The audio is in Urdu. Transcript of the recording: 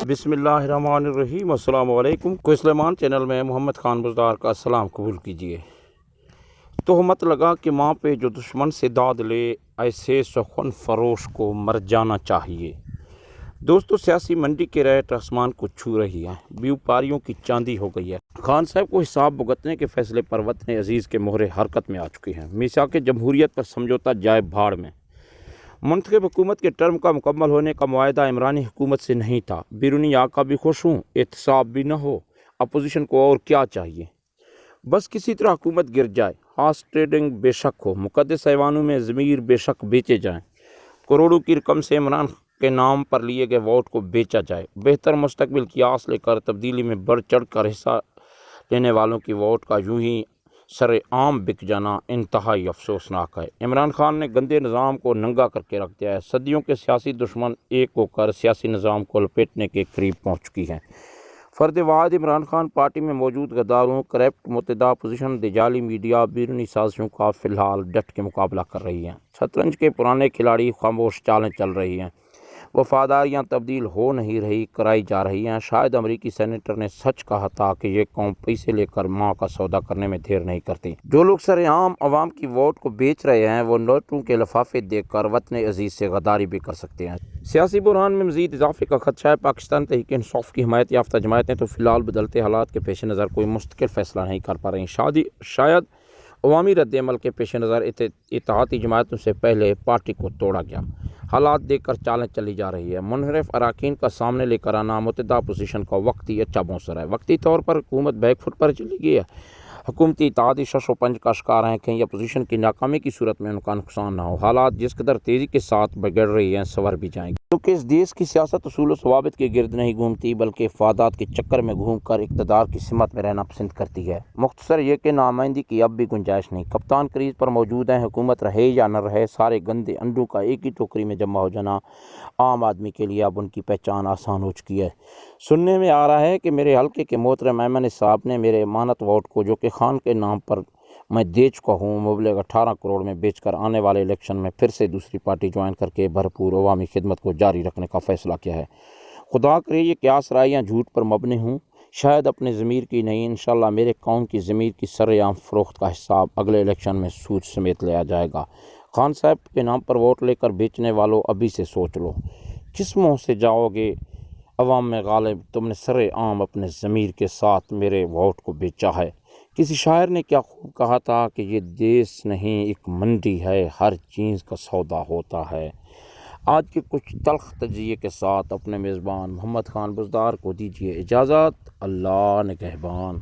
بسم اللہ الرحمن الرحیم۔ السلام علیکم۔ کوئی سلیمان چینل میں محمد خان بزدار کا سلام قبول کیجیے۔ تہمت لگا کہ ماں پہ جو دشمن سے داد لے، ایسے سخن فروش کو مر جانا چاہیے۔ دوستو، سیاسی منڈی کے ریٹ آسمان کو چھو رہی ہے، بیوپاریوں کی چاندی ہو گئی ہے۔ خان صاحب کو حساب بھگتنے کے فیصلے پر وطن عزیز کے مہرے حرکت میں آ چکے ہیں۔ میثاق جمہوریت پر سمجھوتا جائے بھاڑ میں۔ منتخب حکومت کے ٹرم کا مکمل ہونے کا معاہدہ عمرانی حکومت سے نہیں تھا۔ بیرونی آقا بھی خوش ہوں، احتساب بھی نہ ہو، اپوزیشن کو اور کیا چاہیے؟ بس کسی طرح حکومت گر جائے۔ ہارس ٹریڈنگ بے شک ہو، مقدس ایوانوں میں ضمیر بے شک بیچے جائیں، کروڑوں کی رقم سے عمران کے نام پر لیے گئے ووٹ کو بیچا جائے، بہتر مستقبل کی آس لے کر تبدیلی میں بڑھ چڑھ کر حصہ لینے والوں کی ووٹ کا یوں ہی سر عام بک جانا انتہائی افسوسناک ہے۔ عمران خان نے گندے نظام کو ننگا کر کے رکھ دیا ہے۔ صدیوں کے سیاسی دشمن ایک ہو کر سیاسی نظام کو لپیٹنے کے قریب پہنچ چکی ہیں۔ فرد واحد عمران خان پارٹی میں موجود غداروں، کرپٹ متحدہ اپوزیشن، جعلی میڈیا، بیرونی سازشوں کا فی الحال ڈٹ کے مقابلہ کر رہی ہیں۔ شطرنج کے پرانے کھلاڑی خاموش چالیں چل رہی ہیں، وفاداریاں تبدیل ہو نہیں رہی، کرائی جا رہی ہیں۔ شاید امریکی سینیٹر نے سچ کہا تھا کہ یہ قوم پیسے لے کر ماں کا سودا کرنے میں دیر نہیں کرتی۔ جو لوگ سر عام عوام کی ووٹ کو بیچ رہے ہیں، وہ نوٹوں کے لفافے دیکھ کر وطن عزیز سے غداری بھی کر سکتے ہیں۔ سیاسی بحران میں مزید اضافے کا خدشہ ہے۔ پاکستان تحریک انصاف کی حمایت یافتہ جماعتیں تو فی الحال بدلتے حالات کے پیش نظر کوئی مستقل فیصلہ نہیں کر پا رہی۔ شاید عوامی رد عمل کے پیش نظر اتحادی جماعتوں سے پہلے پارٹی کو توڑا گیا۔ حالات دیکھ کر چالیں چلی جا رہی ہے۔ منحرف اراکین کا سامنے لے کر آنا متحدہ اپوزیشن کا وقتی اچھا بونسر ہے۔ وقتی طور پر حکومت بیک فٹ پر چلی گئی ہے۔ حکومتی اتحادی شش و پنج کا شکار ہیں، کہیں اپوزیشن کی ناکامی کی صورت میں ان کا نقصان نہ ہو۔ حالات جس قدر تیزی کے ساتھ بگڑ رہی ہیں، سنور بھی جائیں گے، کیونکہ اس دیش کی سیاست اصول و ضوابط کے گرد نہیں گھومتی، بلکہ افادات کے چکر میں گھوم کر اقتدار کی سمت میں رہنا پسند کرتی ہے۔ مختصر یہ کہ نامائندگی کی اب بھی گنجائش نہیں۔ کپتان کریز پر موجود ہیں، حکومت رہے یا نہ رہے، سارے گندے انڈوں کا ایک ہی ٹوکری میں جمع ہو جانا عام آدمی کے لیے اب ان کی پہچان آسان ہو چکی ہے۔ سننے میں آ رہا ہے کہ میرے حلقے کے محترم ایمن صاحب نے میرے امانت ووٹ کو، جو کہ خان کے نام پر میں دے چکا ہوں، مبلغ 18 کروڑ میں بیچ کر آنے والے الیکشن میں پھر سے دوسری پارٹی جوائن کر کے بھرپور عوامی خدمت کو جاری رکھنے کا فیصلہ کیا ہے۔ خدا کرے یہ قیاس رائیاں جھوٹ پر مبنی ہوں، شاید اپنے ضمیر کی نہیں، انشاءاللہ میرے قوم کی ضمیر کی سرعام فروخت کا حساب اگلے الیکشن میں سود سمیت لیا جائے گا۔ خان صاحب کے نام پر ووٹ لے کر بیچنے والوں، ابھی سے سوچ لو، کس منہ سے جاؤ گے عوام میں غالب؟ تم نے سر عام اپنے ضمیر کے ساتھ میرے ووٹ کو بیچا ہے۔ کسی شاعر نے کیا خوب کہا تھا کہ یہ دیس نہیں ایک منڈی ہے، ہر چیز کا سودا ہوتا ہے۔ آج کے کچھ تلخ تجزیے کے ساتھ اپنے میزبان محمد خان بزدار کو دیجیے اجازت۔ اللہ نگہبان۔